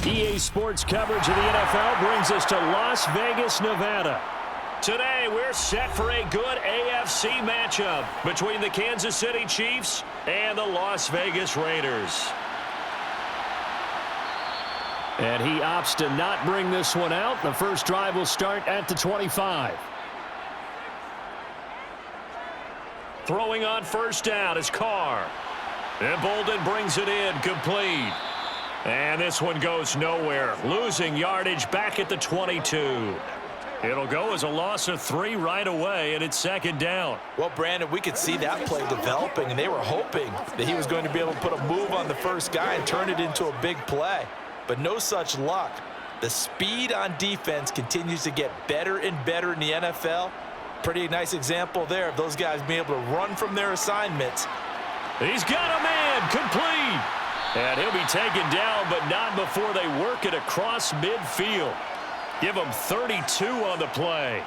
EA Sports coverage of the NFL brings us to Las Vegas, Nevada. Today, we're set for a good AFC matchup between the Kansas City Chiefs and the Las Vegas Raiders. And he opts to not bring this one out. The first drive will start at the 25. Throwing on first down is Carr. And Bolden brings it in, complete. And this one goes nowhere, losing yardage back at the 22. It'll go as a loss of 3 right away, and it's second down. Well, Brandon, we could see that play developing, and they were hoping that he was going to be able to put a move on the first guy and turn it into a big play. But no such luck. The speed on defense continues to get better and better in the NFL. Pretty nice example there of those guys being able to run from their assignments. He's got a man, complete. And he'll be taken down, but not before they work it across midfield. Give him 32 on the play.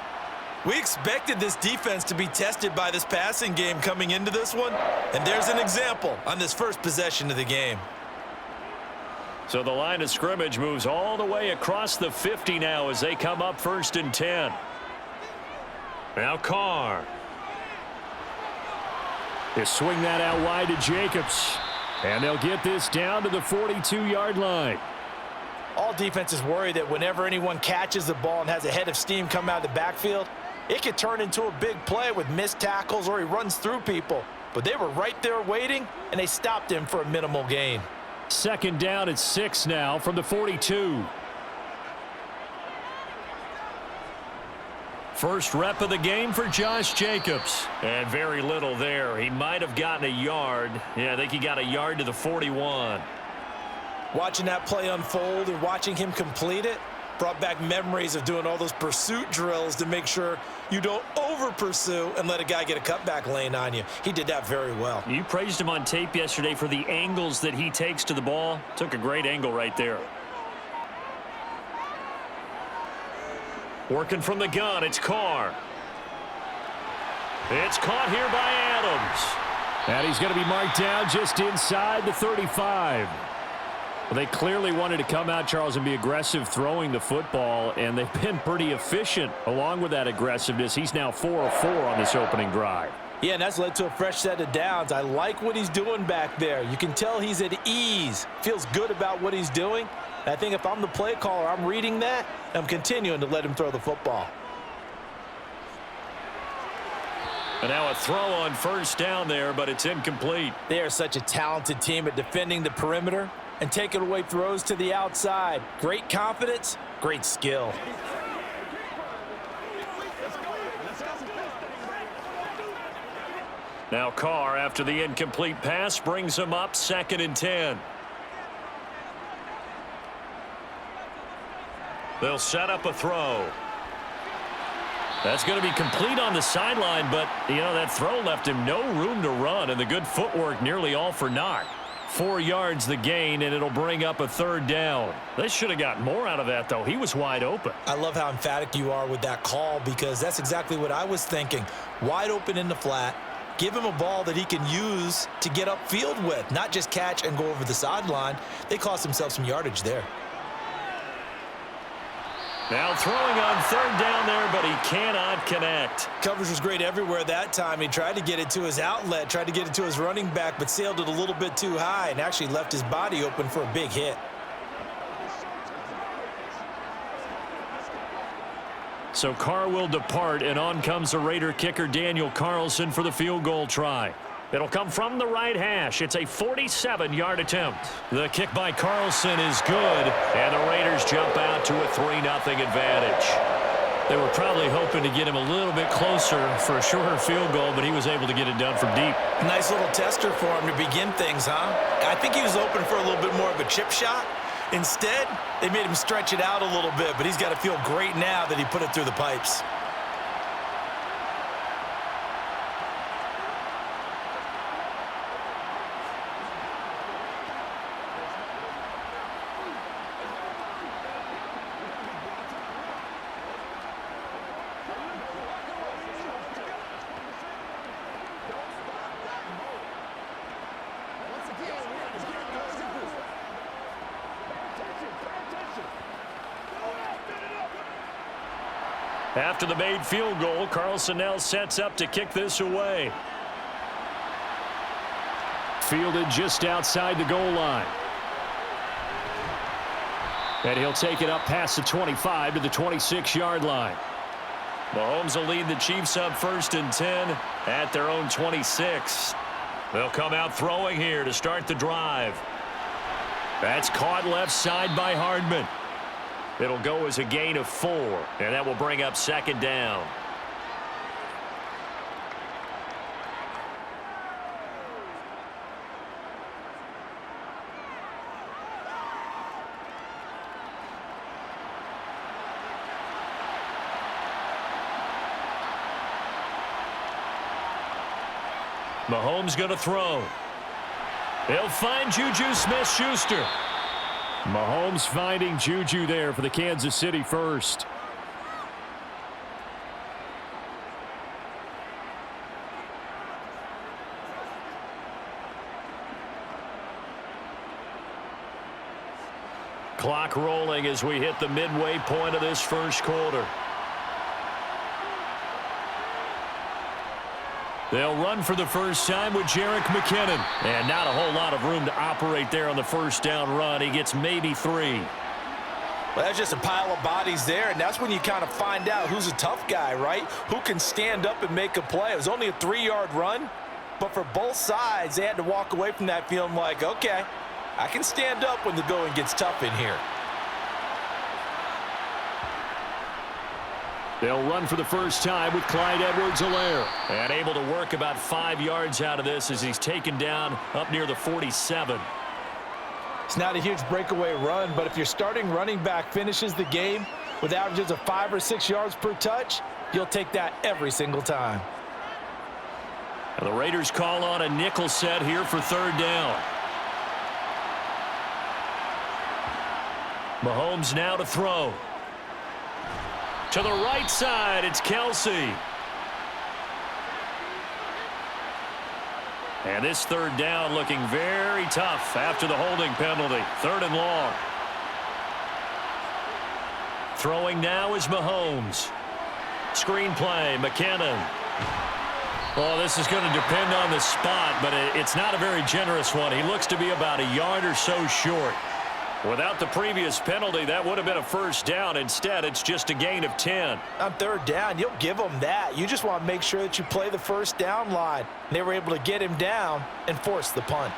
We expected this defense to be tested by this passing game coming into this one, and there's an example on this first possession of the game. So the line of scrimmage moves all the way across the 50 now as they come up 1st and 10. Now Carr. They swing that out wide to Jacobs. And they'll get this down to the 42-yard line. All defenses worry that whenever anyone catches the ball and has a head of steam come out of the backfield, it could turn into a big play with missed tackles or he runs through people. But they were right there waiting, and they stopped him for a minimal gain. Second down at 6 now from the 42. First rep of the game for Josh Jacobs. And very little there. He might have gotten a yard. Yeah, I think he got a yard to the 41. Watching that play unfold and watching him complete it brought back memories of doing all those pursuit drills to make sure you don't over-pursue and let a guy get a cutback lane on you. He did that very well. You praised him on tape yesterday for the angles that he takes to the ball. Took a great angle right there. Working from the gun, it's Carr. It's caught here by Adams. And he's going to be marked down just inside the 35. Well, they clearly wanted to come out, Charles, and be aggressive throwing the football, and they've been pretty efficient along with that aggressiveness. He's now 4 of 4 on this opening drive. Yeah, and that's led to a fresh set of downs. I like what he's doing back there. You can tell he's at ease, feels good about what he's doing. And I think if I'm the play caller, I'm reading that, and I'm continuing to let him throw the football. And now a throw on first down there, but it's incomplete. They are such a talented team at defending the perimeter and taking away throws to the outside. Great confidence, great skill. Now Carr, after the incomplete pass, brings him up 2nd and 10. They'll set up a throw. That's going to be complete on the sideline, but, you know, that throw left him no room to run, and the good footwork nearly all for naught. 4 yards the gain, and it'll bring up a 3rd down. They should have gotten more out of that, though. He was wide open. I love how emphatic you are with that call because that's exactly what I was thinking. Wide open in the flat. Give him a ball that he can use to get upfield with, not just catch and go over the sideline. They cost themselves some yardage there. Now throwing on 3rd down there, but he cannot connect. Coverage was great everywhere that time. He tried to get it to his outlet, tried to get it to his running back, but sailed it a little bit too high and actually left his body open for a big hit. So Carr will depart, and on comes the Raider kicker Daniel Carlson for the field goal try. It'll come from the right hash. It's a 47-yard attempt. The kick by Carlson is good, and the Raiders jump out to a 3-0 advantage. They were probably hoping to get him a little bit closer for a shorter field goal, but he was able to get it done from deep. Nice little tester for him to begin things, huh? I think he was open for a little bit more of a chip shot. Instead, they made him stretch it out a little bit, but he's got to feel great now that he put it through the pipes. After the made field goal, Carlson now sets up to kick this away. Fielded just outside the goal line. And he'll take it up past the 25 to the 26-yard line. Mahomes will lead the Chiefs up 1st and 10 at their own 26. They'll come out throwing here to start the drive. That's caught left side by Hardman. It'll go as a gain of 4, and that will bring up 2nd down. Mahomes going to throw. He'll find Juju Smith-Schuster. Mahomes finding Juju there for the Kansas City first. Clock rolling as we hit the midway point of this first quarter. They'll run for the first time with Jerick McKinnon. And not a whole lot of room to operate there on the first down run. He gets maybe 3. Well, that's just a pile of bodies there, and that's when you kind of find out who's a tough guy, right? Who can stand up and make a play. It was only a 3-yard run, but for both sides, they had to walk away from that feeling like, okay, I can stand up when the going gets tough in here. They'll run for the first time with Clyde Edwards-Helaire. And able to work about 5 yards out of this as he's taken down up near the 47. It's not a huge breakaway run, but if your starting running back finishes the game with averages of 5 or 6 yards per touch, you'll take that every single time. And the Raiders call on a nickel set here for 3rd down. Mahomes now to throw. To the right side, it's Kelsey. And this 3rd down looking very tough after the holding penalty. 3rd and long. Throwing now is Mahomes. Screen play, McKinnon. Well, this is going to depend on the spot, but it's not a very generous one. He looks to be about a yard or so short. Without the previous penalty, that would have been a first down. Instead, it's just a gain of 10. On 3rd down, you'll give them that. You just want to make sure that you play the first down line. They were able to get him down and force the punt.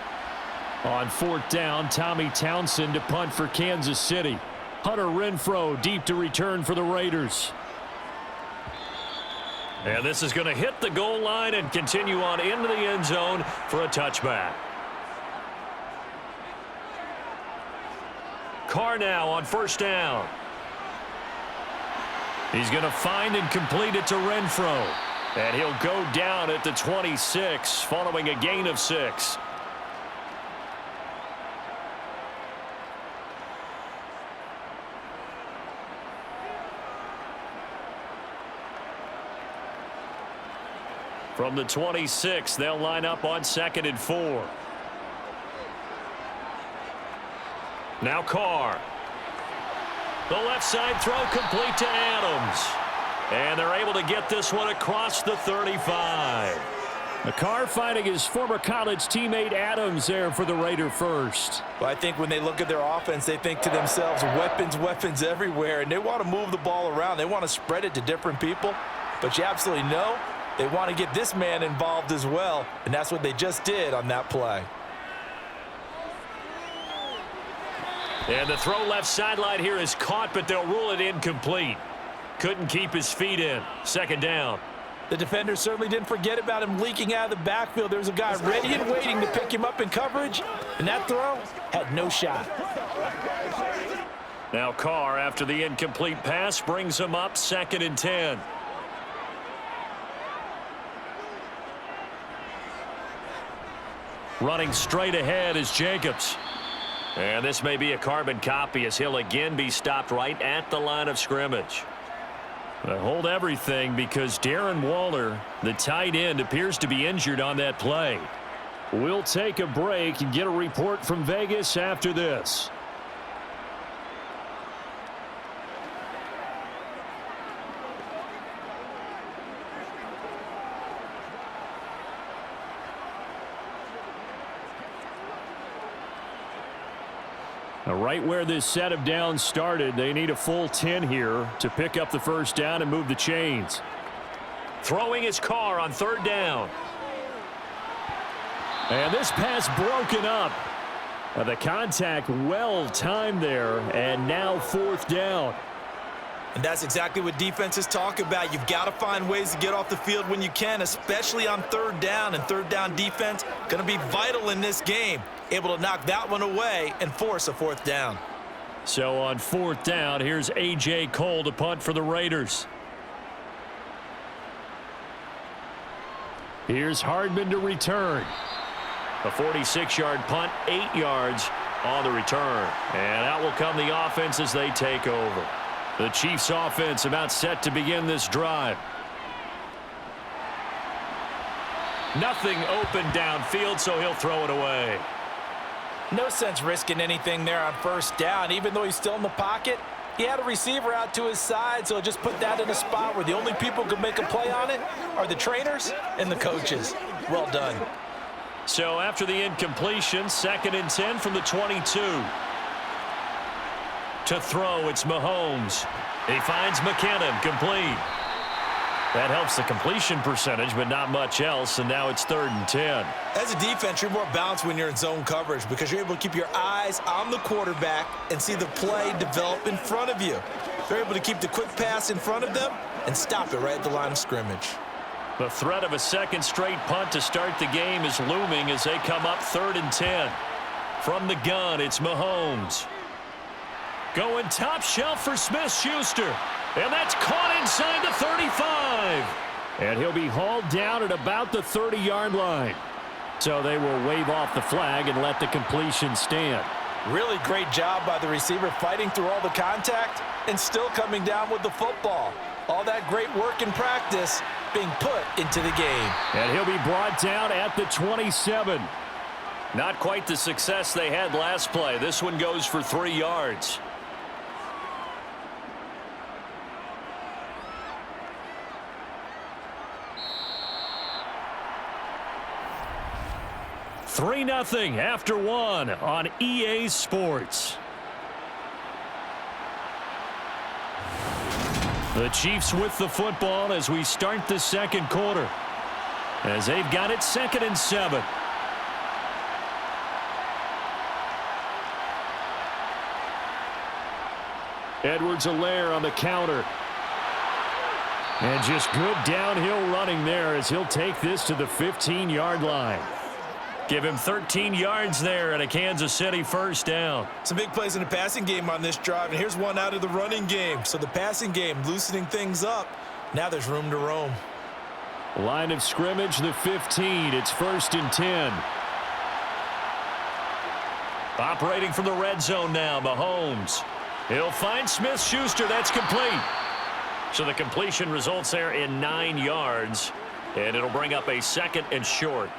On 4th down, Tommy Townsend to punt for Kansas City. Hunter Renfrow deep to return for the Raiders. And this is going to hit the goal line and continue on into the end zone for a touchback. Carr now on 1st down. He's going to find and complete it to Renfrow. And he'll go down at the 26 following a gain of 6. From the 26, they'll line up on 2nd and 4. Now Carr. The left side throw complete to Adams. And they're able to get this one across the 35. Carr finding his former college teammate Adams there for the Raider first. Well, I think when they look at their offense, they think to themselves, weapons everywhere. And they want to move the ball around. They want to spread it to different people. But you absolutely know they want to get this man involved as well. And that's what they just did on that play. And the throw left sideline here is caught, but they'll rule it incomplete. Couldn't keep his feet in. 2nd down. The defender certainly didn't forget about him leaking out of the backfield. There's a guy ready and waiting to pick him up in coverage, and that throw had no shot. Now Carr, after the incomplete pass, brings him up 2nd and 10. Running straight ahead is Jacobs. And this may be a carbon copy as he'll again be stopped right at the line of scrimmage. Hold everything because Darren Waller, the tight end, appears to be injured on that play. We'll take a break and get a report from Vegas after this. Right where this set of downs started, they need a full 10 here to pick up the first down and move the chains. Throwing his car on third down. And this pass broken up. The contact well timed there, and now fourth down. And that's exactly what defenses talk about. You've got to find ways to get off the field when you can, especially on third down. And third down defense going to be vital in this game. Able to knock that one away and force a fourth down. So on fourth down, here's A.J. Cole to punt for the Raiders. Here's Hardman to return. A 46-yard punt, 8 yards on the return. And out will come the offense as they take over. The Chiefs offense about set to begin this drive. Nothing open downfield, so he'll throw it away. No sense risking anything there on first down. Even though he's still in the pocket, he had a receiver out to his side, so just put that in a spot where the only people who can make a play on it are the trainers and the coaches. Well done. So after the incompletion, 2nd and 10 from the 22. To throw, it's Mahomes. He finds McKinnon, complete. That helps the completion percentage, but not much else, and now it's 3rd and 10. As a defense, you're more balanced when you're in zone coverage because you're able to keep your eyes on the quarterback and see the play develop in front of you. They're able to keep the quick pass in front of them and stop it right at the line of scrimmage. The threat of a second straight punt to start the game is looming as they come up 3rd and 10. From the gun, it's Mahomes. Going top shelf for Smith-Schuster. And that's caught inside the 35. And he'll be hauled down at about the 30-yard line. So they will wave off the flag and let the completion stand. Really great job by the receiver fighting through all the contact and still coming down with the football. All that great work in practice being put into the game. And he'll be brought down at the 27. Not quite the success they had last play. This one goes for 3 yards. Three 0 after one on EA Sports. The Chiefs with the football as we start the second quarter. As they've got it 2nd and 7. Edwards-Helaire on the counter. And just good downhill running there as he'll take this to the 15-yard line. Give him 13 yards there and a Kansas City first down. Some big plays in the passing game on this drive, and here's one out of the running game. So the passing game loosening things up. Now there's room to roam. Line of scrimmage, the 15. It's 1st and 10. Operating from the red zone now, Mahomes. He'll find Smith-Schuster. That's complete. So the completion results there in 9 yards, and it'll bring up a 2nd and short.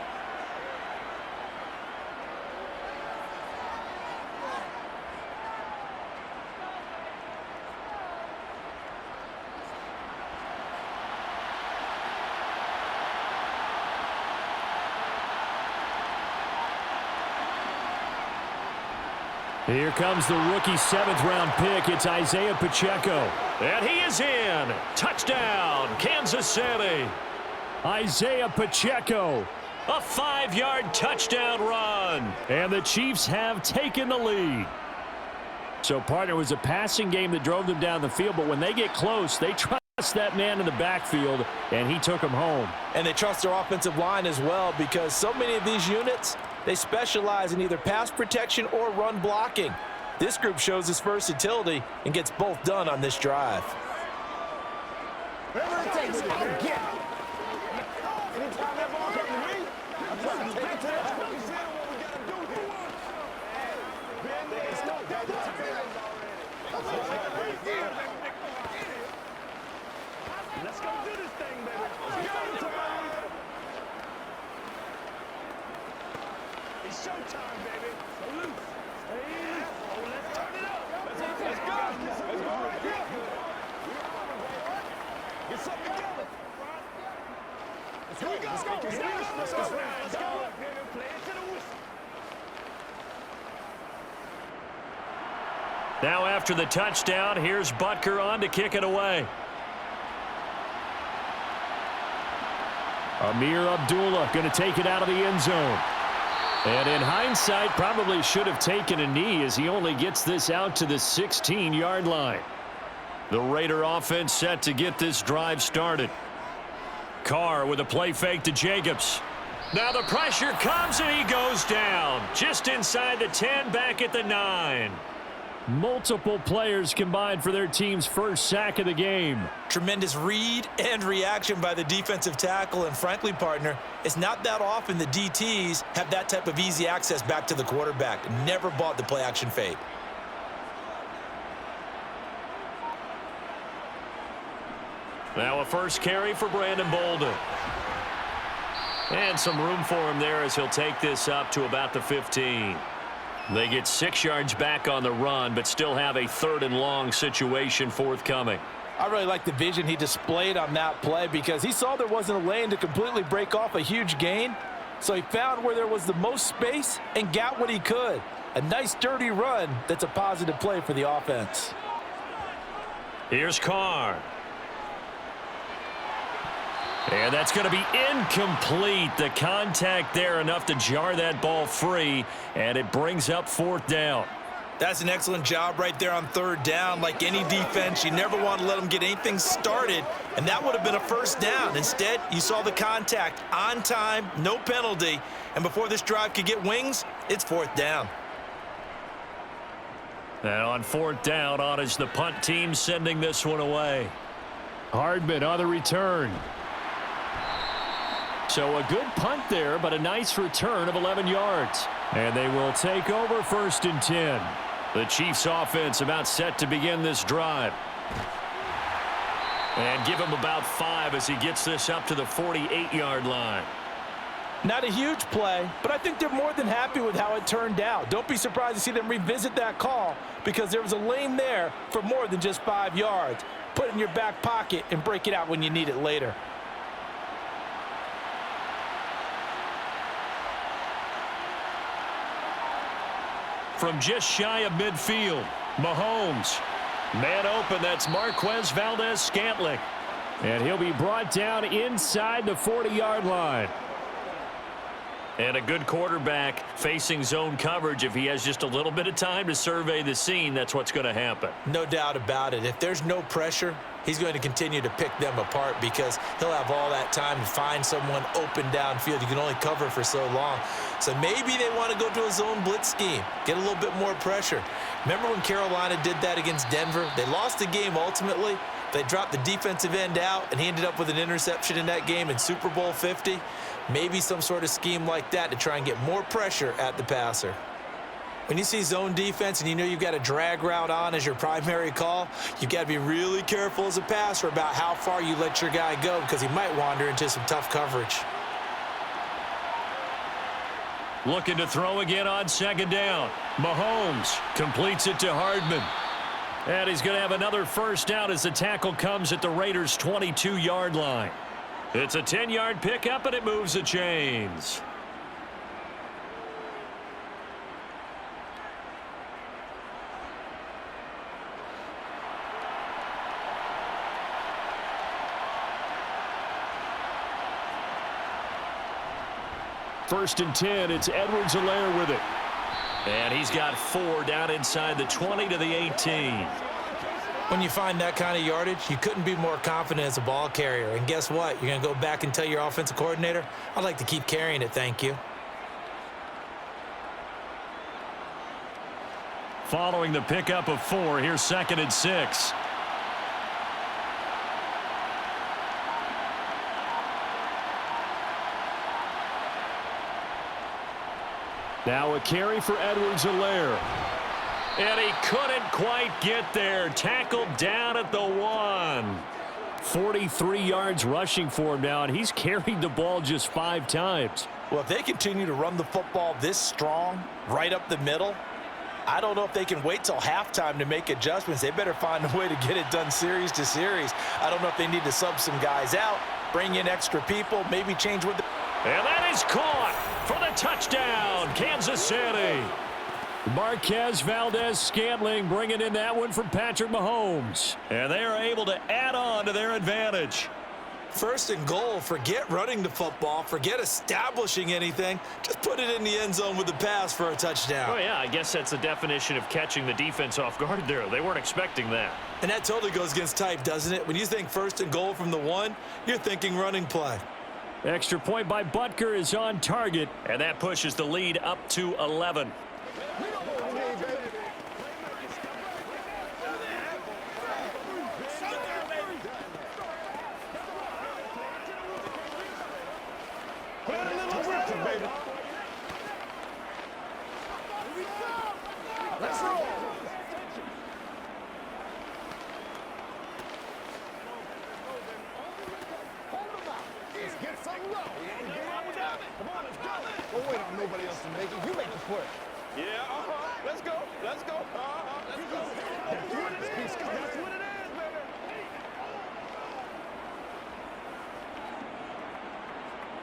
Here comes the rookie 7th-round pick. It's Isaiah Pacheco. And he is in. Touchdown, Kansas City. Isaiah Pacheco. A 5-yard touchdown run. And the Chiefs have taken the lead. So, partner, it was a passing game that drove them down the field, but when they get close, they trust that man in the backfield, and he took him home. And they trust their offensive line as well because so many of these units, they specialize in either pass protection or run blocking. This group shows its versatility and gets both done on this drive. Let's go do this thing, baby. It's showtime, baby. So loose. Hey. Oh, let's turn it up. Let's go. Let's go right here. Get something together. Here we go. Now after the touchdown, here's Butker on to kick it away. Amir Abdullah going to take it out of the end zone. And in hindsight, probably should have taken a knee as he only gets this out to the 16-yard line. The Raider offense set to get this drive started. Carr with a play fake to Jacobs. Now the pressure comes and he goes down. Just inside the 10, back at the 9. Multiple players combined for their team's first sack of the game. Tremendous read and reaction by the defensive tackle. And frankly, partner, it's not that often the DTs have that type of easy access back to the quarterback. Never bought the play action fake. Now a first carry for Brandon Bolden. And some room for him there as he'll take this up to about the 15. They get 6 yards back on the run, but still have a 3rd and long situation forthcoming. I really like the vision he displayed on that play because he saw there wasn't a lane to completely break off a huge gain. So he found where there was the most space and got what he could. A nice, dirty run that's a positive play for the offense. Here's Carr. And that's going to be incomplete. The contact there enough to jar that ball free, and it brings up 4th down. That's an excellent job right there on 3rd down. Like any defense, you never want to let them get anything started, and that would have been a 1st down. Instead, you saw the contact on time, no penalty, and before this drive could get wings, it's 4th down. And on 4th down, on is the punt team sending this one away. Hardman on the return. So a good punt there, but a nice return of 11 yards. And they will take over 1st and 10. The Chiefs offense about set to begin this drive. And give him about 5 as he gets this up to the 48-yard line. Not a huge play, but I think they're more than happy with how it turned out. Don't be surprised to see them revisit that call because there was a lane there for more than just 5 yards. Put it in your back pocket and break it out when you need it later. From just shy of midfield, Mahomes. Man open, that's Marquez Valdez-Scantling. And he'll be brought down inside the 40-yard line. And a good quarterback facing zone coverage. If he has just a little bit of time to survey the scene, that's what's going to happen. No doubt about it. If there's no pressure, he's going to continue to pick them apart because he'll have all that time to find someone open downfield. You can only cover for so long. So maybe they want to go to a zone blitz scheme, get a little bit more pressure. Remember when Carolina did that against Denver? They lost the game ultimately. They dropped the defensive end out, and he ended up with an interception in that game in Super Bowl 50. Maybe some sort of scheme like that to try and get more pressure at the passer. When you see zone defense and you know you've got a drag route on as your primary call, you've got to be really careful as a passer about how far you let your guy go because he might wander into some tough coverage. Looking to throw again on 2nd down. Mahomes completes it to Hardman. And he's going to have another 1st down as the tackle comes at the Raiders' 22-yard line. It's a 10-yard pickup, and it moves the chains. First and 10, it's Edwards-Helaire with it. And he's got 4 down inside the 20 to the 18. When you find that kind of yardage, you couldn't be more confident as a ball carrier. And guess what? You're going to go back and tell your offensive coordinator, I'd like to keep carrying it, thank you. Following the pickup of 4, here's 2nd and 6. Now a carry for Edwards-Helaire. And he couldn't quite get there. Tackled down at the 1. 43 yards rushing for him now, and he's carried the ball just 5 times. Well, if they continue to run the football this strong, right up the middle, I don't know if they can wait till halftime to make adjustments. They better find a way to get it done series to series. I don't know if they need to sub some guys out, bring in extra people, maybe change with the... And that is caught for the touchdown, Kansas City. Marquez Valdez-Scantling bringing in that one from Patrick Mahomes. And they are able to add on to their advantage. First and goal, forget running the football, forget establishing anything. Just put it in the end zone with the pass for a touchdown. Oh, yeah, I guess that's the definition of catching the defense off guard there. They weren't expecting that. And that totally goes against type, doesn't it? When you think first and goal from the 1, you're thinking running play. Extra point by Butker is on target, and that pushes the lead up to 11.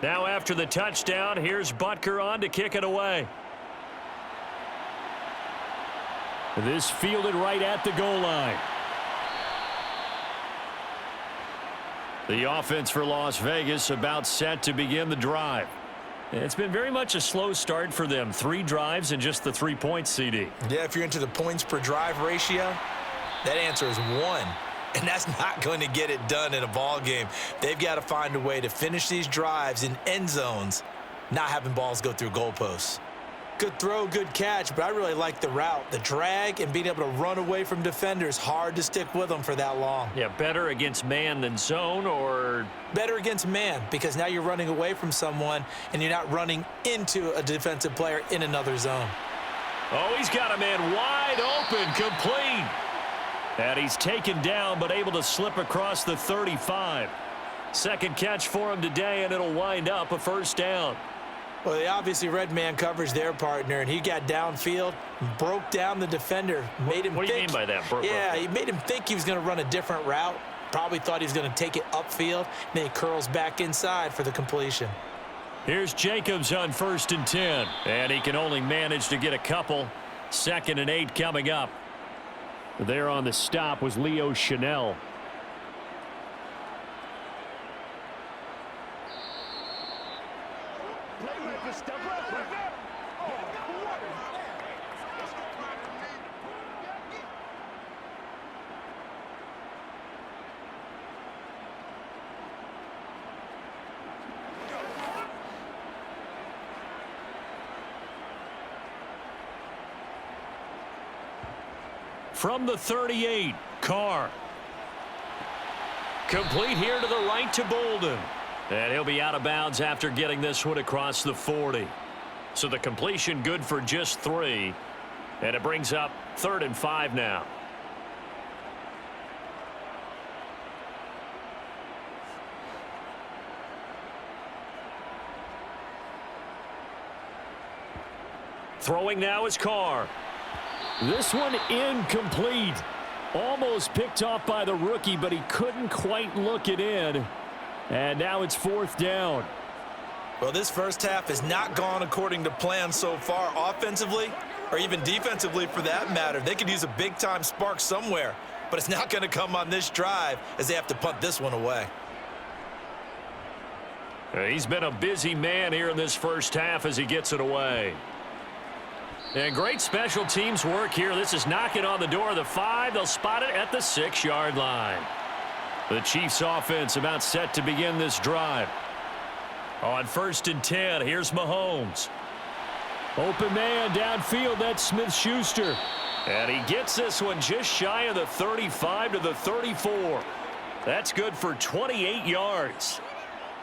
Now after the touchdown, here's Butker on to kick it away. This fielded right at the goal line. The offense for Las Vegas about set to begin the drive. It's been very much a slow start for them. 3 drives and just the 3 points, CD. Yeah, if you're into the points per drive ratio, that answer is 1. And that's not going to get it done in a ball game. They've got to find a way to finish these drives in end zones, not having balls go through goalposts. Good throw, good catch, but I really like the route. The drag and being able to run away from defenders, hard to stick with them for that long. Yeah, better against man than zone, or? Better against man, because now you're running away from someone and you're not running into a defensive player in another zone. Oh, he's got a man wide open, complete. And he's taken down, but able to slip across the 35. Second catch for him today, and it'll wind up a first down. Well, they obviously read man coverage their partner, and he got downfield, broke down the defender, made him think. What do you mean by that? He made him think he was going to run a different route. Probably thought he was going to take it upfield, and then he curls back inside for the completion. Here's Jacobs on 1st and 10, and he can only manage to get a couple. 2nd and 8 coming up. There on the stop was Leo Chanel. From the 38, Carr. Complete here to the right to Bolden. And he'll be out of bounds after getting this one across the 40. So the completion good for just 3. And it brings up 3rd and 5 now. Throwing now is Carr. This one incomplete. Almost picked off by the rookie, but he couldn't quite look it in. And now it's 4th down. Well, this first half has not gone according to plan so far offensively, or even defensively for that matter. They could use a big-time spark somewhere, but it's not going to come on this drive as they have to punt this one away. He's been a busy man here in this first half as he gets it away. And great special teams work here. This is knocking on the door of the 5. They'll spot it at the 6-yard line. The Chiefs offense about set to begin this drive. On 1st and 10, here's Mahomes. Open man downfield, that's Smith-Schuster. And he gets this one just shy of the 35 to the 34. That's good for 28 yards.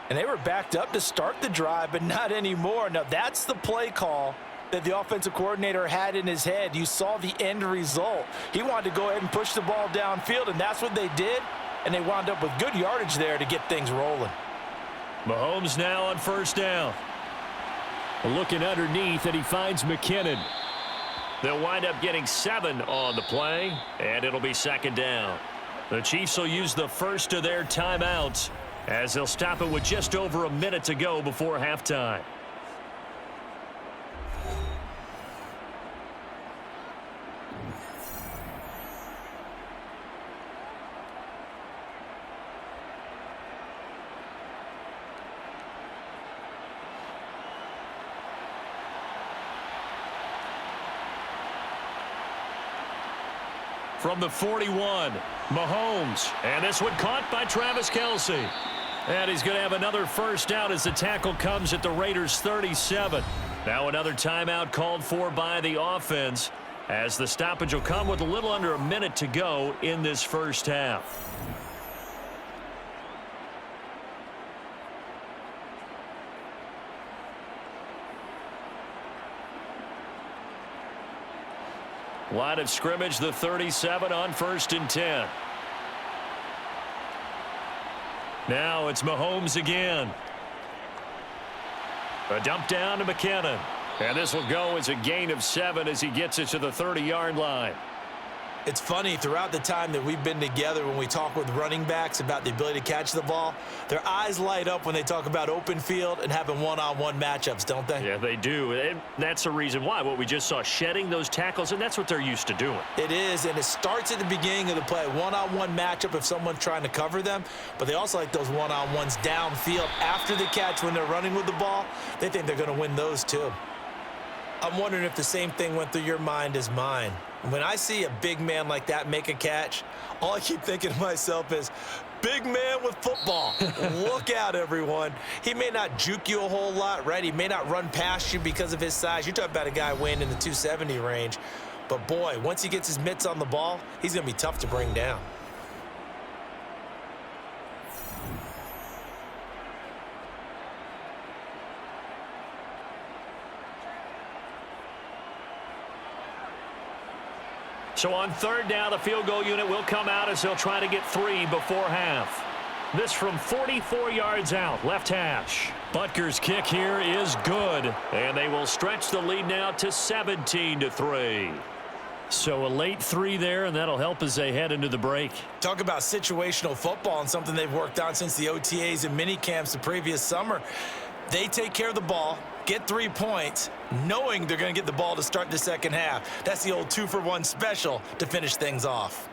And they were backed up to start the drive, but not anymore. Now that's the play call that the offensive coordinator had in his head. You saw the end result. He wanted to go ahead and push the ball downfield, and that's what they did. And they wound up with good yardage there to get things rolling. Mahomes now on 1st down. Looking underneath, and he finds McKinnon. They'll wind up getting 7 on the play, and it'll be 2nd down. The Chiefs will use the first of their timeouts as they'll stop it with just over a minute to go before halftime. from the 41. Mahomes. And this one caught by Travis Kelce. And he's going to have another first down as the tackle comes at the Raiders' 37. Now another timeout called for by the offense, as the stoppage will come with a little under a minute to go in this first half. Line of scrimmage, the 37 on 1st and 10. Now it's Mahomes again. A dump down to McKinnon. And this will go as a gain of 7 as he gets it to the 30-yard line. It's funny, throughout the time that we've been together, when we talk with running backs about the ability to catch the ball, their eyes light up when they talk about open field and having one-on-one matchups, don't they? Yeah, they do. And that's the reason why. What we just saw, shedding those tackles, and that's what they're used to doing. It is, and it starts at the beginning of the play. One-on-one matchup if someone's trying to cover them, but they also like those one-on-ones downfield after the catch when they're running with the ball. They think they're going to win those too. I'm wondering if the same thing went through your mind as mine. When I see a big man like that make a catch, all I keep thinking to myself is, big man with football. Look out, everyone. He may not juke you a whole lot, right? He may not run past you because of his size. You're talking about a guy weighing in the 270 range. But, boy, once he gets his mitts on the ball, he's going to be tough to bring down. So on 3rd down, the field goal unit will come out as they'll try to get 3 before half. This from 44 yards out, left hash. Butker's kick here is good, and they will stretch the lead now to 17-3. So a late 3 there, and that'll help as they head into the break. Talk about situational football and something they've worked on since the OTAs and mini camps the previous summer. They take care of the ball, get 3 points, knowing they're going to get the ball to start the second half. That's the old 2-for-1 special to finish things off.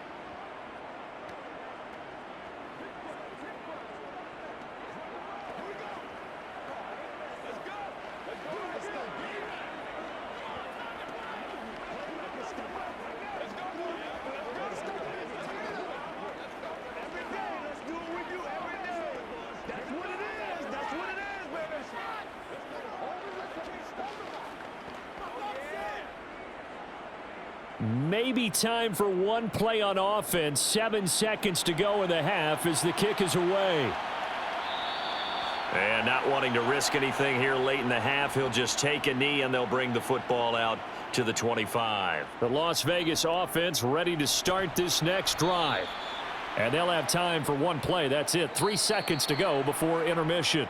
Maybe time for one play on offense. 7 seconds to go in the half as the kick is away. And not wanting to risk anything here late in the half, he'll just take a knee and they'll bring the football out to the 25. The Las Vegas offense ready to start this next drive. And they'll have time for one play. That's it. 3 seconds to go before intermission.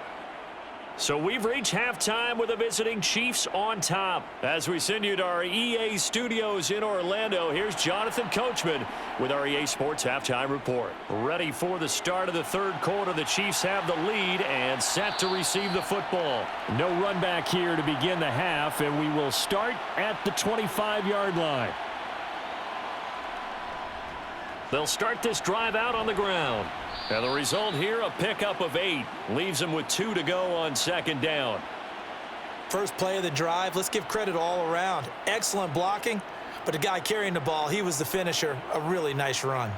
So we've reached halftime with the visiting Chiefs on top. As we send you to our EA studios in Orlando, here's Jonathan Coachman with our EA Sports Halftime Report. Ready for the start of the 3rd quarter. The Chiefs have the lead and set to receive the football. No run back here to begin the half, and we will start at the 25-yard line. They'll start this drive out on the ground. And the result here, a pickup of 8. Leaves them with 2 to go on 2nd down. First play of the drive, let's give credit all around. Excellent blocking, but the guy carrying the ball, he was the finisher. A really nice run.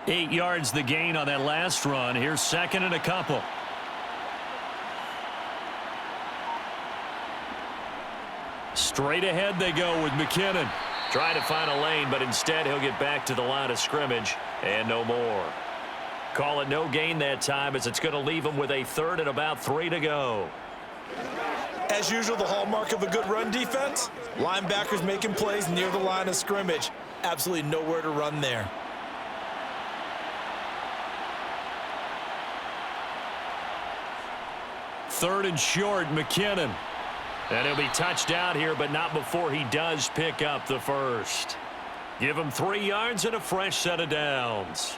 8 yards the gain on that last run. Here's 2nd and a couple. Straight ahead they go with McKinnon. Trying to find a lane, but instead he'll get back to the line of scrimmage and no more. Call it no gain that time as it's going to leave him with a 3rd and about 3 to go. As usual, the hallmark of a good run defense, linebackers making plays near the line of scrimmage. Absolutely nowhere to run there. Third and short, McKinnon. And he'll be touched out here, but not before he does pick up the first. Give him 3 yards and a fresh set of downs.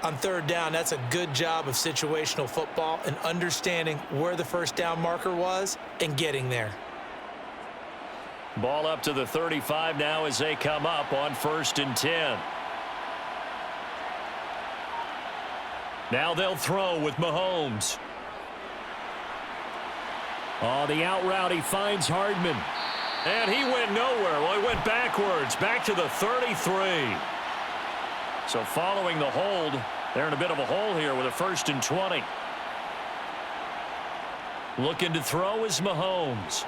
On 3rd down, that's a good job of situational football and understanding where the first down marker was and getting there. Ball up to the 35 now as they come up on 1st and 10. Now they'll throw with Mahomes. Oh, the out route, he finds Hardman. And he went nowhere. Well, he went backwards, back to the 33. So following the hold, they're in a bit of a hole here with a 1st and 20. Looking to throw is Mahomes.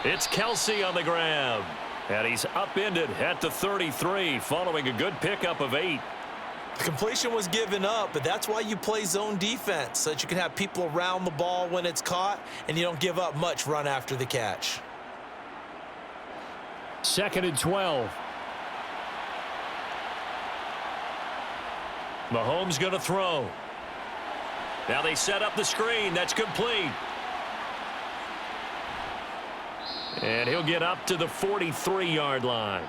It's Kelsey on the grab. And he's upended at the 33 following a good pickup of 8. The completion was given up, but that's why you play zone defense, so that you can have people around the ball when it's caught, and you don't give up much run after the catch. 2nd and 12. Mahomes going to throw. Now they set up the screen. That's complete. And he'll get up to the 43-yard line.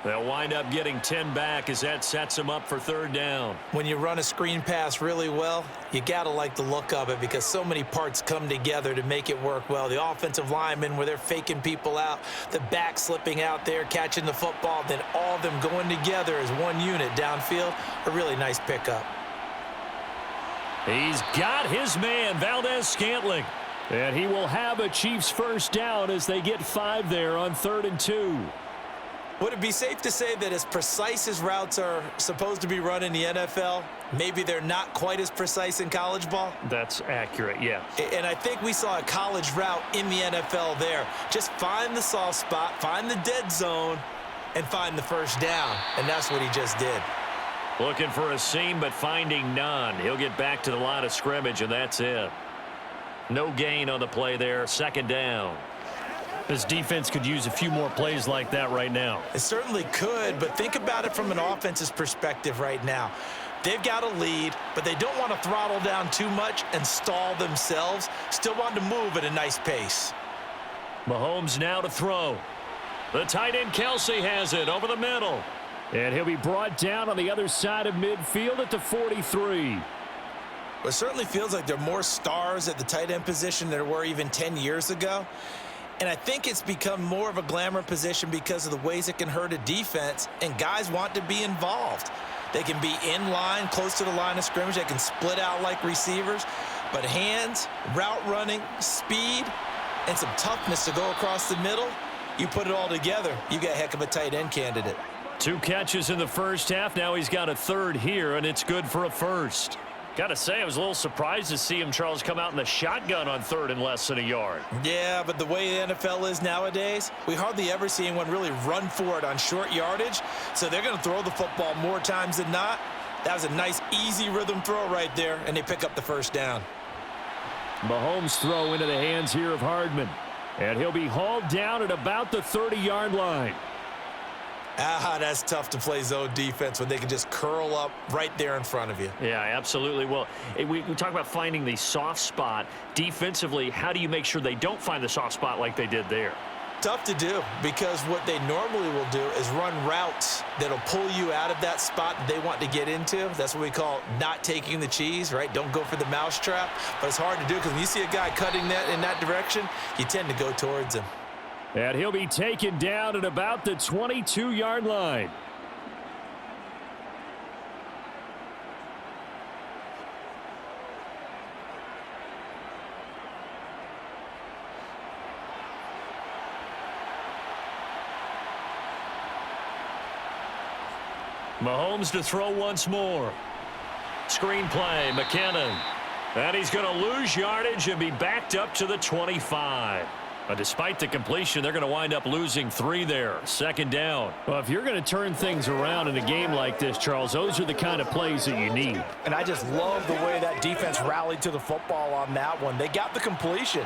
They'll wind up getting 10 back as that sets him up for 3rd down. When you run a screen pass really well, you got to like the look of it because so many parts come together to make it work well. The offensive linemen where they're faking people out, the back slipping out there, catching the football, then all of them going together as one unit downfield. A really nice pickup. He's got his man, Valdez-Scantling. And he will have a Chiefs 1st down as they get 5 there on 3rd and 2. Would it be safe to say that as precise as routes are supposed to be run in the NFL, maybe they're not quite as precise in college ball? That's accurate, yeah. And I think we saw a college route in the NFL there. Just find the soft spot, find the dead zone, and find the 1st down. And that's what he just did. Looking for a seam, but finding none. He'll get back to the line of scrimmage, and that's it. No gain on the play there. 2nd down. This defense could use a few more plays like that right now. It certainly could, but think about it from an offense's perspective right now. They've got a lead, but they don't want to throttle down too much and stall themselves. Still want to move at a nice pace. Mahomes now to throw. The tight end Kelsey has it over the middle. And he'll be brought down on the other side of midfield at the 43. It certainly feels like there are more stars at the tight end position than there were even 10 years ago. And I think it's become more of a glamour position because of the ways it can hurt a defense, and guys want to be involved. They can be in line, close to the line of scrimmage. They can split out like receivers. But hands, route running, speed, and some toughness to go across the middle, you put it all together, you got a heck of a tight end candidate. 2 catches in the 1st half. Now he's got a 3rd here, and it's good for a 1st. Got to say, I was a little surprised to see him, Charles, come out in the shotgun on 3rd and less than a yard. Yeah, but the way the NFL is nowadays, we hardly ever see anyone really run for it on short yardage. So they're going to throw the football more times than not. That was a nice, easy rhythm throw right there, and they pick up the 1st down. Mahomes' throw into the hands here of Hardman. And he'll be hauled down at about the 30-yard line. That's tough to play zone defense when they can just curl up right there in front of you. Yeah, absolutely. Well, we talk about finding the soft spot. Defensively, how do you make sure they don't find the soft spot like they did there? Tough to do because what they normally will do is run routes that'll pull you out of that spot that they want to get into. That's what we call not taking the cheese, right? Don't go for the mousetrap. But it's hard to do because when you see a guy cutting that in that direction, you tend to go towards him. And he'll be taken down at about the 22-yard line. Mahomes to throw once more. Screen play, McKinnon. And he's going to lose yardage and be backed up to the 25. Despite the completion, they're going to wind up losing 3 there. 2nd down. Well, if you're going to turn things around in a game like this, Charles, those are the kind of plays that you need. And I just love the way that defense rallied to the football on that one. They got the completion,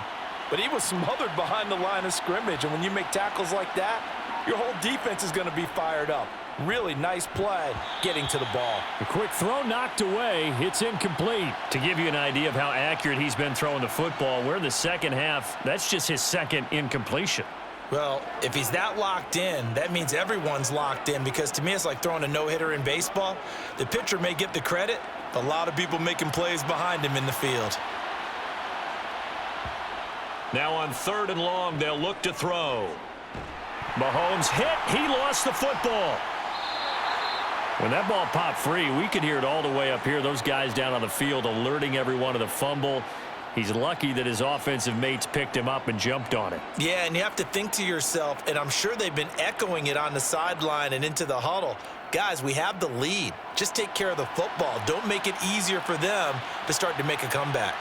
but he was smothered behind the line of scrimmage. And when you make tackles like that, your whole defense is going to be fired up. Really nice play getting to the ball. A quick throw knocked away. It's incomplete. To give you an idea of how accurate he's been throwing the football, we're in the 2nd half. That's just his 2nd incompletion. Well, if he's that locked in, that means everyone's locked in because to me it's like throwing a no-hitter in baseball. The pitcher may get the credit, but a lot of people making plays behind him in the field. Now on 3rd and long, they'll look to throw. Mahomes hit. He lost the football. When that ball popped free, we could hear it all the way up here. Those guys down on the field alerting everyone of the fumble. He's lucky that his offensive mates picked him up and jumped on it. Yeah, and you have to think to yourself, and I'm sure they've been echoing it on the sideline and into the huddle. Guys, we have the lead. Just take care of the football. Don't make it easier for them to start to make a comeback.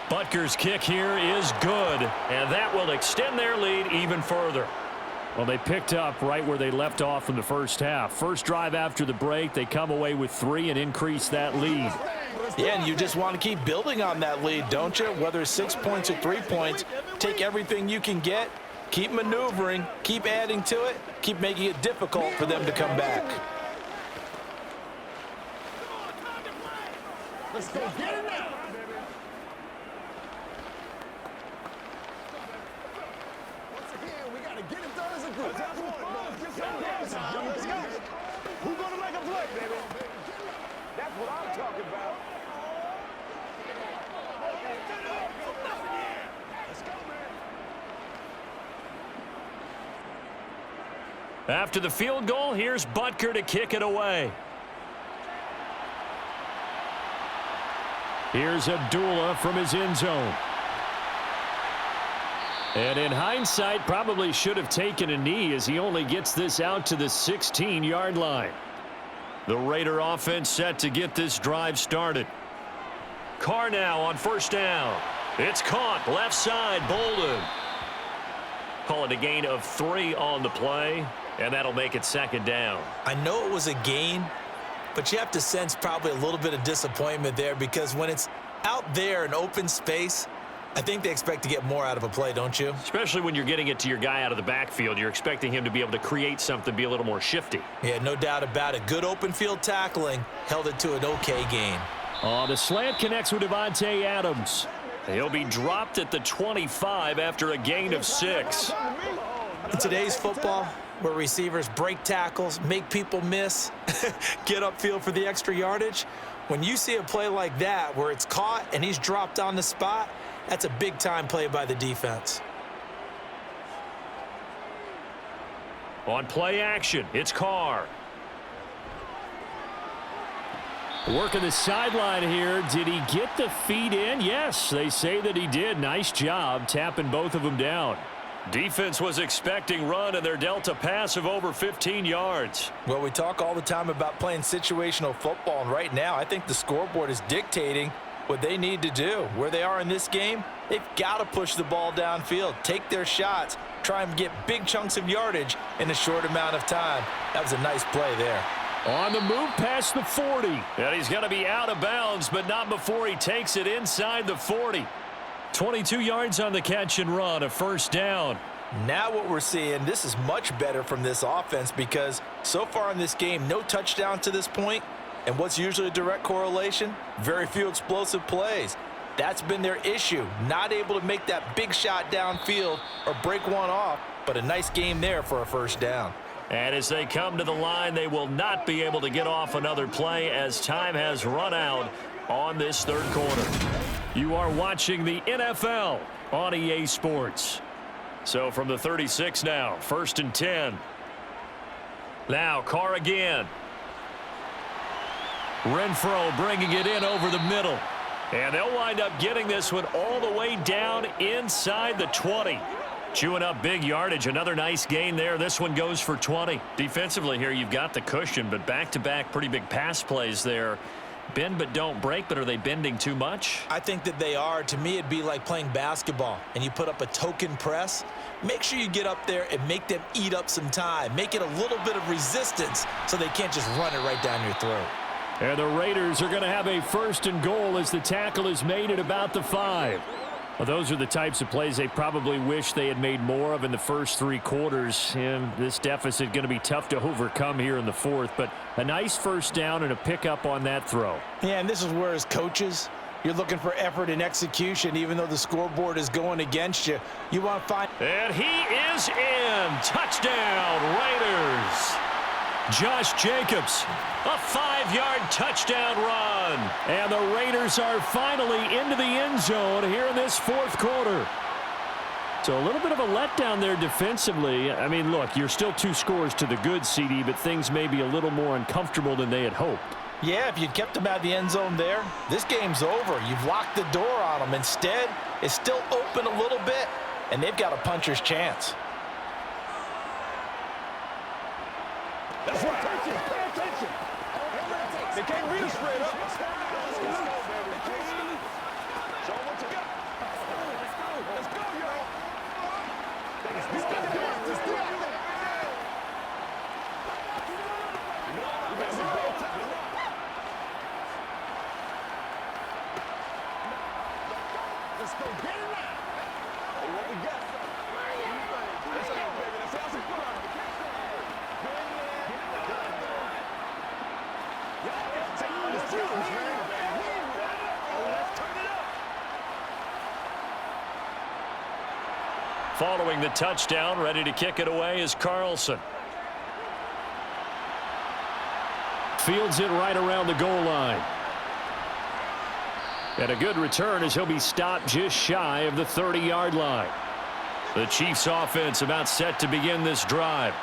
Butker's kick here is good, and that will extend their lead even further. Well, they picked up right where they left off in the first half. First drive after the break, they come away with 3 and increase that lead. Yeah, and you just want to keep building on that lead, don't you? Whether it's 6 points or 3 points, take everything you can get, keep maneuvering, keep adding to it, keep making it difficult for them to come back. Let's go get it now. Once again, we got to get it done as a group. Let's go. Who's going to make a play, baby? That's what I'm talking about. Let's go, man. After the field goal, here's Butker to kick it away. Here's Abdullah from his end zone. And in hindsight, probably should have taken a knee as he only gets this out to the 16-yard line. The Raider offense set to get this drive started. Carr now on first down. It's caught left side, Bolden. Call it a gain of 3 on the play, and that'll make it second down. I know it was a gain, but you have to sense probably a little bit of disappointment there because when it's out there in open space, I think they expect to get more out of a play, don't you? Especially when you're getting it to your guy out of the backfield. You're expecting him to be able to create something, be a little more shifty. Yeah, no doubt about it. Good open field tackling held it to an okay gain. The slant connects with Devontae Adams. He'll be dropped at the 25 after a gain of 6. In today's football, where receivers break tackles, make people miss, get upfield for the extra yardage, when you see a play like that where it's caught and he's dropped on the spot, that's a big-time play by the defense. On play action, it's Carr. Working the sideline here. Did he get the feet in? Yes, they say that he did. Nice job tapping both of them down. Defense was expecting run, and they're dealt a pass of over 15 yards. Well, we talk all the time about playing situational football, and right now I think the scoreboard is dictating what they need to do. Where they are in this game, they've got to push the ball downfield, take their shots, try and get big chunks of yardage in a short amount of time. That was a nice play there. On the move past the 40. And he's going to be out of bounds, but not before he takes it inside the 40. 22 yards on the catch and run, a first down. Now what we're seeing, this is much better from this offense because so far in this game, no touchdown to this point. And what's usually a direct correlation? Very few explosive plays. That's been their issue. Not able to make that big shot downfield or break one off, but a nice game there for a first down. And as they come to the line, they will not be able to get off another play as time has run out on this third quarter. You are watching the NFL on EA Sports. So from the 36 now, 1st and 10. Now Carr again. Renfro bringing it in over the middle. And they'll wind up getting this one all the way down inside the 20. Chewing up big yardage. Another nice gain there. This one goes for 20. Defensively here, you've got the cushion, but back-to-back pretty big pass plays there. Bend but don't break, but are they bending too much? I think that they are. To me, it'd be like playing basketball, and you put up a token press. Make sure you get up there and make them eat up some time. Make it a little bit of resistance so they can't just run it right down your throat. And the Raiders are going to have a 1st and goal as the tackle is made at about the 5. Well, those are the types of plays they probably wish they had made more of in the first 3 quarters. And this deficit going to be tough to overcome here in the 4th. But a nice first down and a pickup on that throw. Yeah, and this is where as coaches, you're looking for effort and execution. Even though the scoreboard is going against you, you want to find... And he is in. Touchdown, Raiders. Josh Jacobs, a 5-yard touchdown run. And the Raiders are finally into the end zone here in this 4th quarter. So a little bit of a letdown there defensively. I mean, look, you're still 2 scores to the good, CD, but things may be a little more uncomfortable than they had hoped. Yeah, if you'd kept him out of the end zone there, this game's over. You've locked the door on him. Instead, it's still open a little bit, and they've got a puncher's chance. That's right. Pay attention. They can't read us straight up. Show them what you got. Let's go, y'all. Let's do it. Let's go get it now. Hey, what we got? Let's go, baby. Let's have some fun. Let's go, man. Let's turn it up. Following the touchdown, ready to kick it away is Carlson. Fields it right around the goal line. And a good return as he'll be stopped just shy of the 30-yard line. The Chiefs offense about set to begin this drive.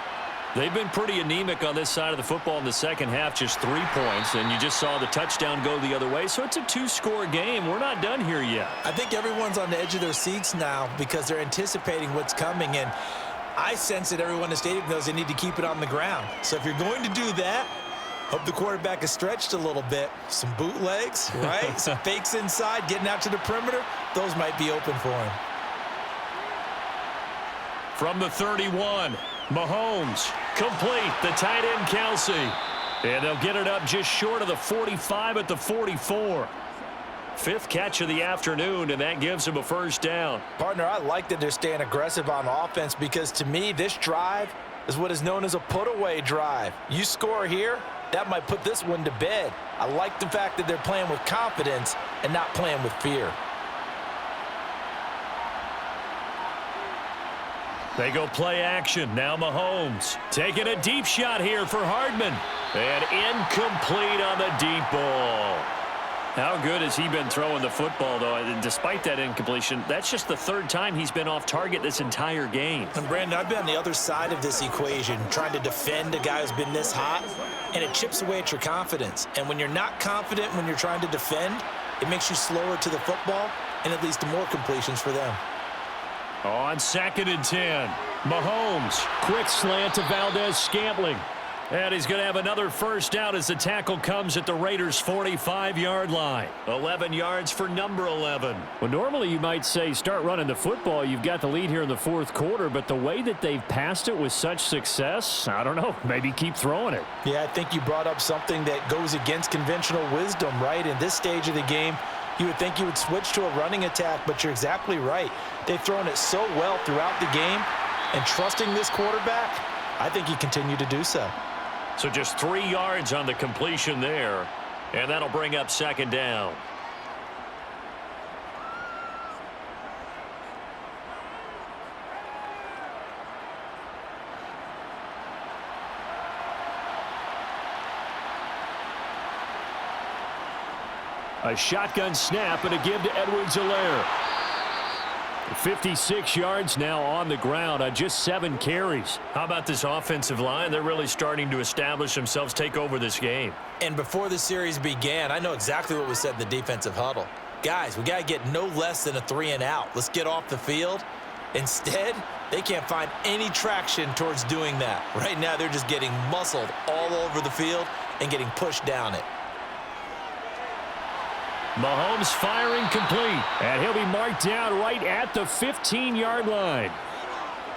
They've been pretty anemic on this side of the football in the second half, just 3 points, and you just saw the touchdown go the other way, so it's a 2-score game. We're not done here yet. I think everyone's on the edge of their seats now because they're anticipating what's coming, and I sense that everyone in the stadium knows they need to keep it on the ground. So if you're going to do that, hope the quarterback is stretched a little bit. Some bootlegs, right? Some fakes inside, getting out to the perimeter. Those might be open for him. From the 31, Mahomes, complete, the tight end Kelsey. And they'll get it up just short of the 45 at the 44. 5th catch of the afternoon, and that gives him a first down. Partner, I like that they're staying aggressive on offense because to me, this drive is what is known as a put-away drive. You score here, that might put this one to bed. I like the fact that they're playing with confidence and not playing with fear. They go play action. Now Mahomes taking a deep shot here for Hardman. And incomplete on the deep ball. How good has he been throwing the football, though? And despite that incompletion, that's just the 3rd time he's been off target this entire game. And Brandon, I've been on the other side of this equation, trying to defend a guy who's been this hot, and it chips away at your confidence. And when you're not confident when you're trying to defend, it makes you slower to the football, and it leads to more completions for them. On 2nd and 10, Mahomes, quick slant to Valdez-Scantling. And he's going to have another first down as the tackle comes at the Raiders' 45-yard line. 11 yards for number 11. Well, normally you might say start running the football. You've got the lead here in the 4th quarter, but the way that they've passed it with such success, I don't know, maybe keep throwing it. Yeah, I think you brought up something that goes against conventional wisdom, right? In this stage of the game, you would think you would switch to a running attack, but you're exactly right. They've thrown it so well throughout the game, and trusting this quarterback, I think you continue to do so. So just 3 yards on the completion there, and that'll bring up 2nd down. A shotgun snap and a give to Edwards-Helaire. 56 yards now on the ground on just 7 carries. How about this offensive line? They're really starting to establish themselves, take over this game. And before the series began, I know exactly what was said in the defensive huddle. Guys, we got to get no less than a 3-and-out. Let's get off the field. Instead, they can't find any traction towards doing that. Right now, they're just getting muscled all over the field and getting pushed down it. Mahomes firing complete, and he'll be marked down right at the 15-yard line.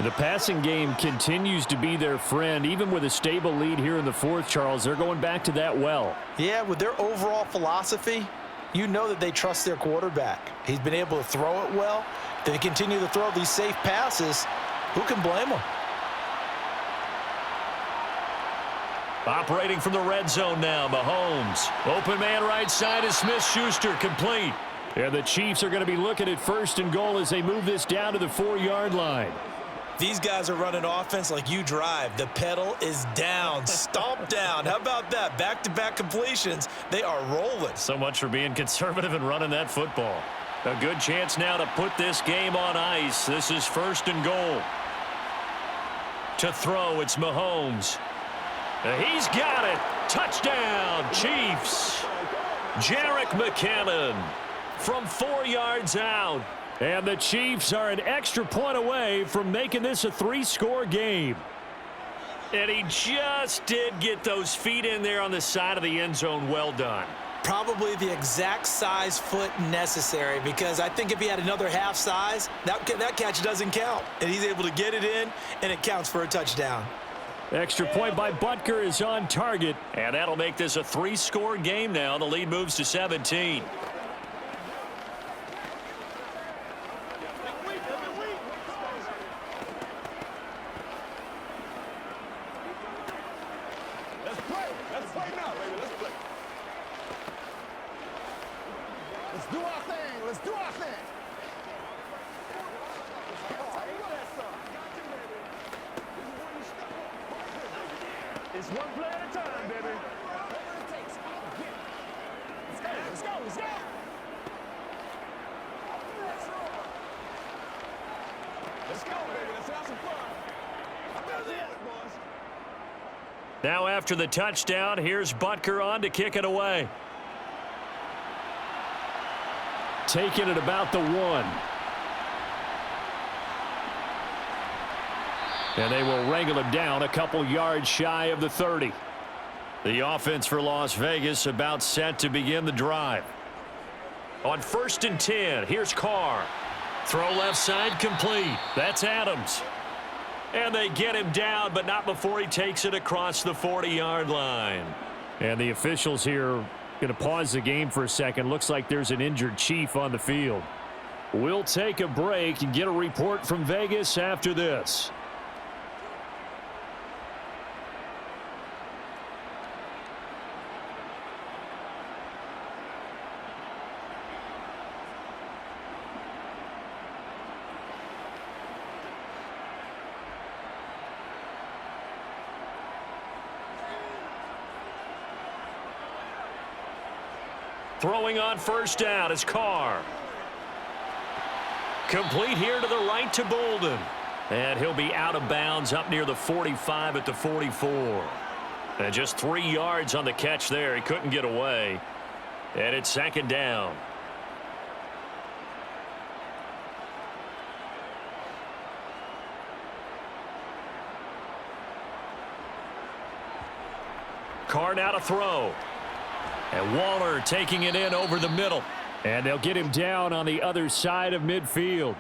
The passing game continues to be their friend, even with a stable lead here in the 4th, Charles. They're going back to that well. Yeah, with their overall philosophy, you know that they trust their quarterback. He's been able to throw it well. They continue to throw these safe passes. Who can blame them? Operating from the red zone now, Mahomes. Open man right side is Smith-Schuster, complete. And the Chiefs are going to be looking at 1st and goal as they move this down to the 4-yard line. These guys are running offense like you drive. The pedal is down, stomp down. How about that? Back-to-back completions. They are rolling. So much for being conservative and running that football. A good chance now to put this game on ice. This is 1st and goal. To throw, it's Mahomes. He's got it. Touchdown, Chiefs. Jerick McKinnon from 4 yards out. And the Chiefs are an extra point away from making this a 3-score game. And he just did get those feet in there on the side of the end zone. Well done. Probably the exact size foot necessary, because I think if he had another half size, that catch doesn't count. And he's able to get it in, and it counts for a touchdown. Extra point by Butker is on target, and that'll make this a 3-score game now. The lead moves to 17. Let's play now, baby. Let's play. Let's do our thing. Let's do our thing. It's one play at a time, baby. Let's go, let's go, let's go. Let's go, baby. Let's have some fun. That's it, boys. Now after the touchdown, here's Butker on to kick it away. Taking it about the 1. And they will wrangle him down a couple yards shy of the 30. The offense for Las Vegas about set to begin the drive. On 1st and 10, here's Carr. Throw left side complete. That's Adams. And they get him down, but not before he takes it across the 40-yard line. And the officials here going to pause the game for a second. Looks like there's an injured Chief on the field. We'll take a break and get a report from Vegas after this. Throwing on 1st down is Carr. Complete here to the right to Bolden. And he'll be out of bounds up near the 45 at the 44. And just 3 yards on the catch there. He couldn't get away. And it's 2nd down. Carr now to throw. And Waller taking it in over the middle. And they'll get him down on the other side of midfield.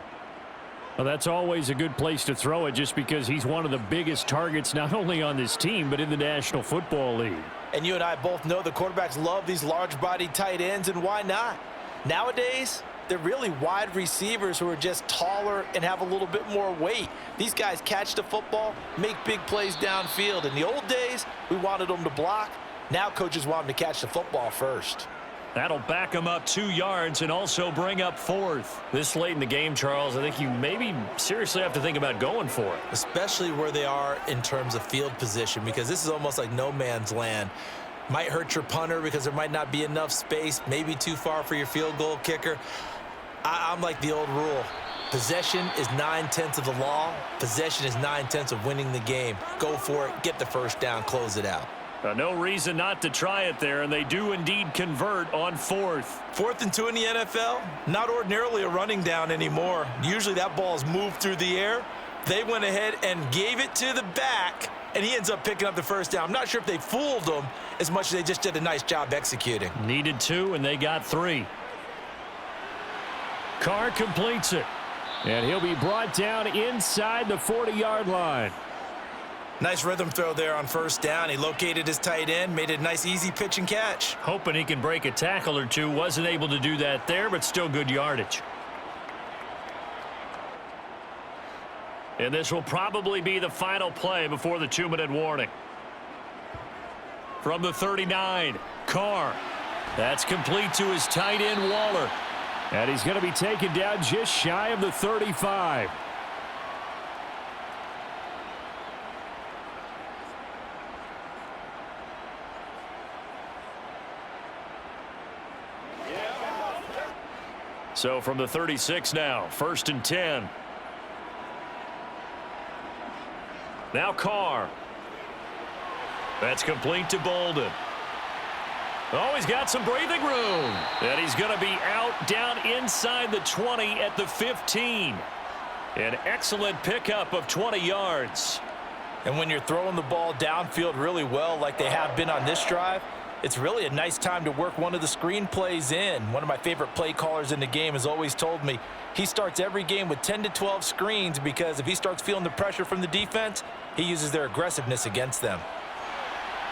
Well, that's always a good place to throw it, just because he's one of the biggest targets not only on this team but in the National Football League. And you and I both know the quarterbacks love these large-bodied tight ends, and why not? Nowadays, they're really wide receivers who are just taller and have a little bit more weight. These guys catch the football, make big plays downfield. In the old days, we wanted them to block. Now coaches want them to catch the football first. That'll back him up 2 yards and also bring up 4th. This late in the game, Charles, I think you maybe seriously have to think about going for it. Especially where they are in terms of field position, because this is almost like no man's land. Might hurt your punter because there might not be enough space, maybe too far for your field goal kicker. I'm like the old rule. Possession is 9/10 of the law. Possession is 9/10 of winning the game. Go for it, get the 1st down, close it out. No reason not to try it there, and they do indeed convert on 4th. 4th and 2 in the NFL, not ordinarily a running down anymore. Usually that ball is moved through the air. They went ahead and gave it to the back, and he ends up picking up the 1st down. I'm not sure if they fooled him as much as they just did a nice job executing. Needed 2, and they got 3. Carr completes it, and he'll be brought down inside the 40-yard line. Nice rhythm throw there on 1st down. He located his tight end, made it a nice easy pitch and catch. Hoping he can break a tackle or two. Wasn't able to do that there, but still good yardage. And this will probably be the final play before the 2-minute warning. From the 39, Carr. That's complete to his tight end, Waller. And he's going to be taken down just shy of the 35. So from the 36 now, 1st and 10. Now Carr. That's complete to Bolden. Oh, he's got some breathing room. And he's going to be out down inside the 20 at the 15. An excellent pickup of 20 yards. And when you're throwing the ball downfield really well like they have been on this drive, it's really a nice time to work one of the screen plays in. One of my favorite play callers in the game has always told me he starts every game with 10 to 12 screens because if he starts feeling the pressure from the defense, he uses their aggressiveness against them.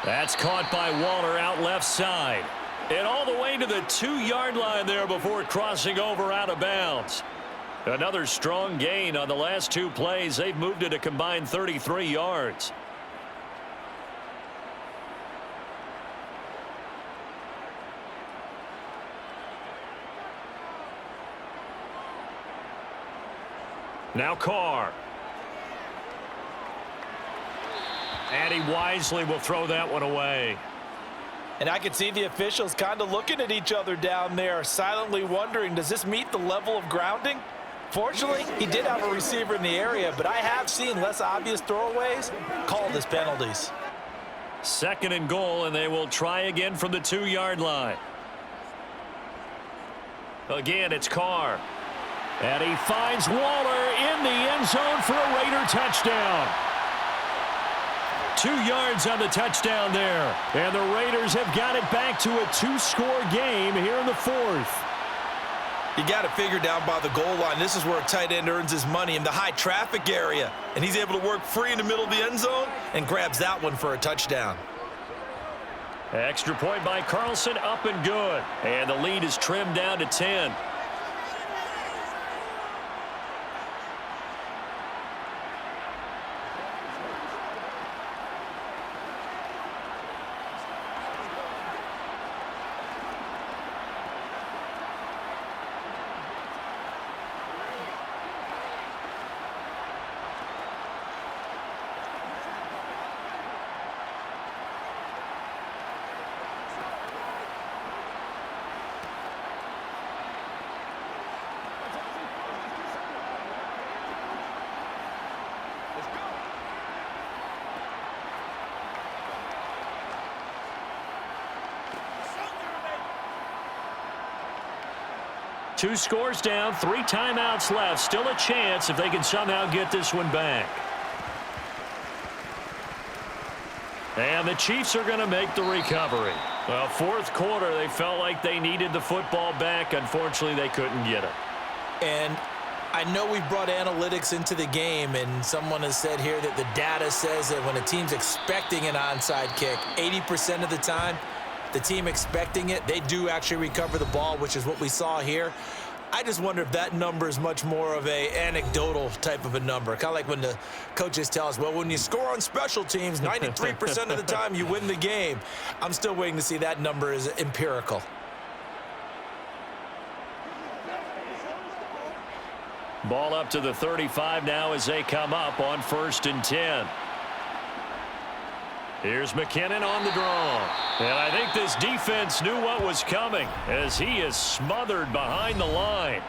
That's caught by Waller out left side. And all the way to the 2-yard line there before crossing over out of bounds. Another strong gain on the last 2 plays. They've moved it a combined 33 yards. Now Carr. And he wisely will throw that one away. And I can see the officials kind of looking at each other down there, silently wondering, does this meet the level of grounding? Fortunately, he did have a receiver in the area, but I have seen less obvious throwaways called as penalties. 2nd and goal, and they will try again from the 2-yard line. Again, it's Carr. And he finds Waller in the end zone for a Raider touchdown. 2 yards on the touchdown there. And the Raiders have got it back to a 2-score game here in the 4th. You got it figured down by the goal line. This is where a tight end earns his money in the high traffic area. And he's able to work free in the middle of the end zone and grabs that one for a touchdown. Extra point by Carlson, up and good. And the lead is trimmed down to 10. Two scores down, 3 timeouts left. Still a chance if they can somehow get this one back. And the Chiefs are going to make the recovery. Well, 4th quarter, they felt like they needed the football back. Unfortunately, they couldn't get it. And I know we brought analytics into the game, and someone has said here that the data says that when a team's expecting an onside kick, 80% of the time, the team expecting it, they do actually recover the ball, which is what we saw here. I just wonder if that number is much more of a anecdotal type of a number. Kind of like when the coaches tell us, well, when you score on special teams, 93% of the time you win the game. I'm still waiting to see that number is empirical. Ball up to the 35 now as they come up on 1st and 10. Here's McKinnon on the draw. And I think this defense knew what was coming as he is smothered behind the line.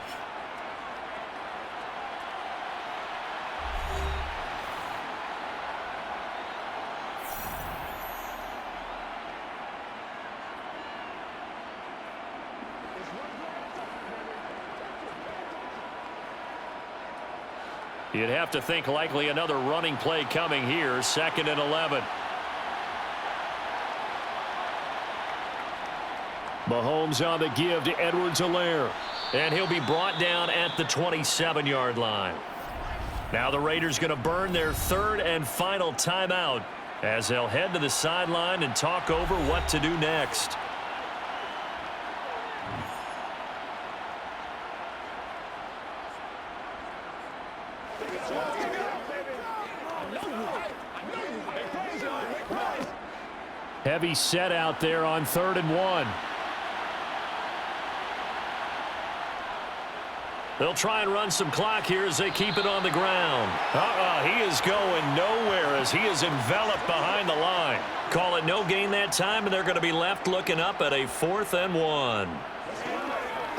You'd have to think likely another running play coming here. 2nd and 11. Mahomes on the give to Edwards-Helaire. And he'll be brought down at the 27-yard line. Now the Raiders going to burn their 3rd and final timeout as they'll head to the sideline and talk over what to do next. Heavy set out there on 3rd and 1. They'll try and run some clock here as they keep it on the ground. He is going nowhere as he is enveloped behind the line. Call it no gain that time, and they're going to be left looking up at a 4th and 1.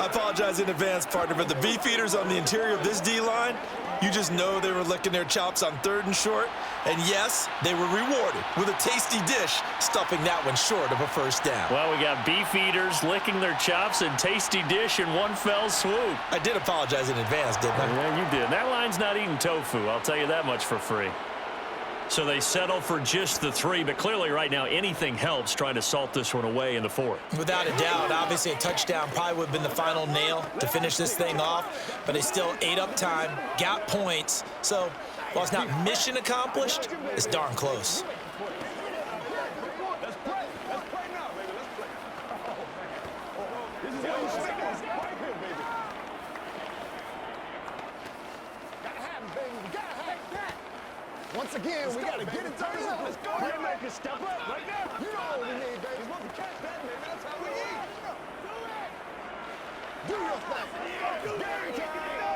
I apologize in advance, partner, but the beef eaters on the interior of this D-line, you just know they were licking their chops on 3rd and short. And yes, they were rewarded with a tasty dish, stuffing that one short of a first down. Well, we got beef eaters licking their chops and tasty dish in one fell swoop. I did apologize in advance, didn't I? Yeah, you did. That line's not eating tofu, I'll tell you that much for free. So they settle for just the 3, but clearly right now anything helps trying to salt this one away in the 4th. Without a doubt, obviously a touchdown probably would have been the final nail to finish this thing off, but they still ate up time, got points. So while it's not mission accomplished, it's darn close. Let's play. Let's play now, baby. Let's play. This is how you stick this right here, baby. Gotta have it, baby. We gotta have that. Once again, we gotta get it done. Let's go. Playmaker, step up right now. You know what we need, baby. We're supposed to catch that, baby. That's how we eat. Do your thing. Game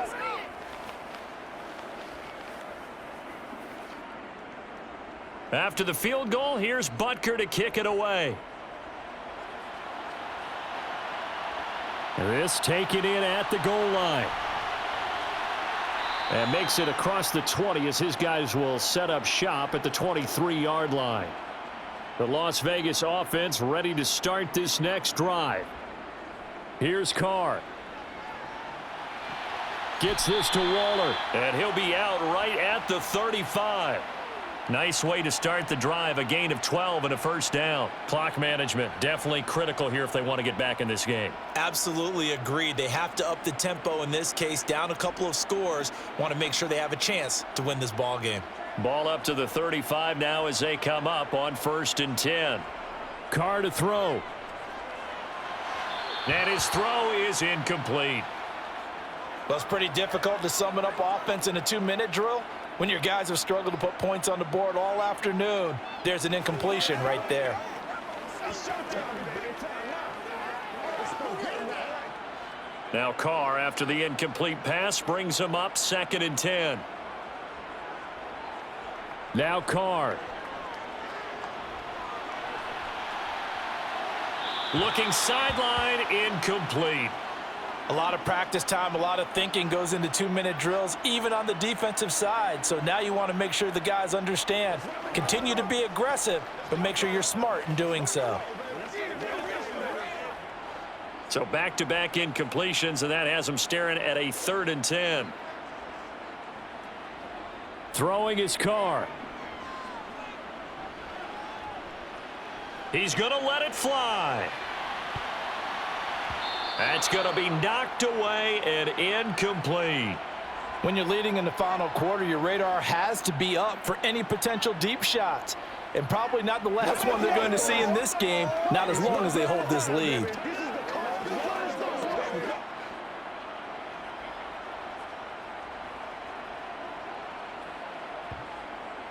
time. After the field goal, here's Butker to kick it away. This taken in at the goal line. And makes it across the 20 as his guys will set up shop at the 23-yard line. The Las Vegas offense ready to start this next drive. Here's Carr. Gets this to Waller. And he'll be out right at the 35. Nice way to start the drive. A gain of 12 and a first down. Clock management definitely critical here if they want to get back in this game. Absolutely agreed. They have to up the tempo in this case. Down a couple of scores. Want to make sure they have a chance to win this ball game. Ball up to the 35 now as they come up on 1st and 10. Carr to throw. And his throw is incomplete. Well, it's pretty difficult to sum it up offense in a 2-minute drill. When your guys have struggled to put points on the board all afternoon, there's an incompletion right there. Now Carr, after the incomplete pass, brings him up 2nd and 10. Now Carr. Looking sideline, incomplete. A lot of practice time, a lot of thinking goes into 2-minute drills, even on the defensive side. So now you want to make sure the guys understand. Continue to be aggressive, but make sure you're smart in doing so. So back-to-back incompletions, and that has them staring at a 3rd and 10. Throwing his Carr. He's going to let it fly. That's going to be knocked away and incomplete. When you're leading in the final quarter, your radar has to be up for any potential deep shots. And probably not the last one they're going to see in this game, not as long as they hold this lead.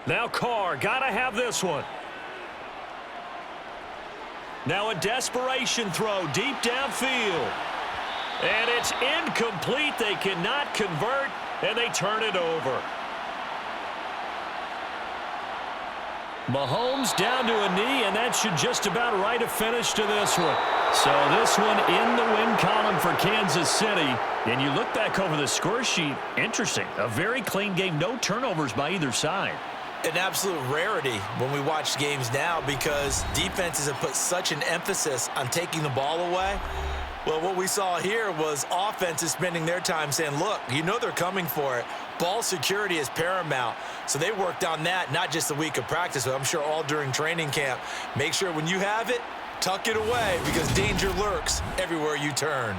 Now Carr, got to have this one. Now a desperation throw deep downfield. And it's incomplete. They cannot convert, and they turn it over. Mahomes down to a knee, and that should just about write a finish to this one. So this one in the win column for Kansas City. And you look back over the score sheet, interesting. A very clean game, no turnovers by either side. An absolute rarity when we watch games now because defenses have put such an emphasis on taking the ball away. Well, what we saw here was offenses spending their time saying, look, you know they're coming for it. Ball security is paramount. So they worked on that, not just a week of practice, but I'm sure all during training camp. Make sure when you have it, tuck it away because danger lurks everywhere you turn.